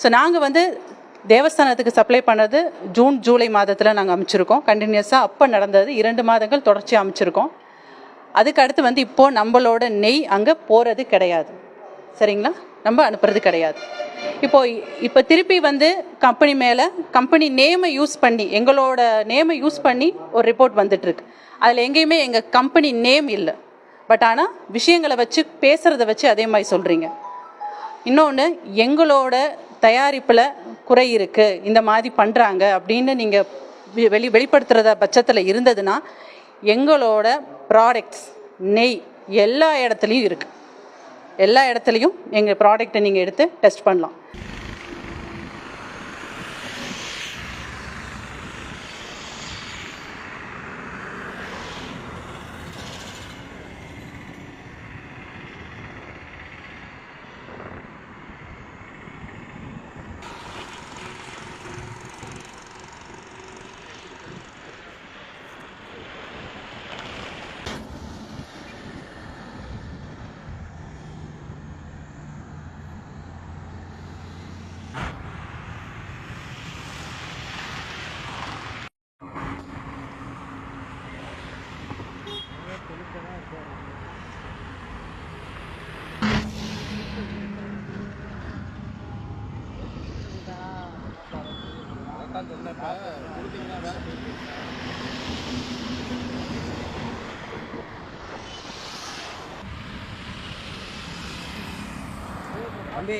So நாங்கள் வந்து தேவஸ்தானத்துக்கு supply பண்ணது ஜூன் ஜூலை மாதத்தில் நாங்கள் அமைச்சிருக்கோம். கண்டினியூஸாக அப்போ நடந்தது 2 மாதங்கள் தொடர்ச்சியாக அமைச்சிருக்கோம். அதுக்கு அடுத்து வந்து இப்போது நம்மளோட நெய் அங்கே போகிறது கிடையாது. சரிங்களா, நம்ம அனுப்புறது கிடையாது. இப்போ திருப்பி வந்து கம்பெனி மேலே கம்பெனி நேமை யூஸ் பண்ணி, எங்களோட நேமை யூஸ் பண்ணி ஒரு ரிப்போர்ட் வந்துட்டுருக்கு. அதில் எங்கேயுமே எங்கள் கம்பெனி நேம் இல்லை. பட் ஆனால் விஷயங்களை வச்சு பேசுகிறத வச்சு அதே மாதிரி சொல்கிறீங்க. இன்னொன்று, எங்களோட தயாரிப்பில் குறை இருக்குது, இந்த மாதிரி பண்ணுறாங்க அப்படின்னு நீங்கள் வெளிப்படுத்துகிறத பட்சத்தில் இருந்ததுன்னா எங்களோட ப்ராடக்ட்ஸ் நெய் எல்லா இடத்துலையும் இருக்குது. எல்லா இடத்துலையும் எங்கள் ப்ராடக்டை நீங்கள் எடுத்து டெஸ்ட் பண்ணலாம். தம்பி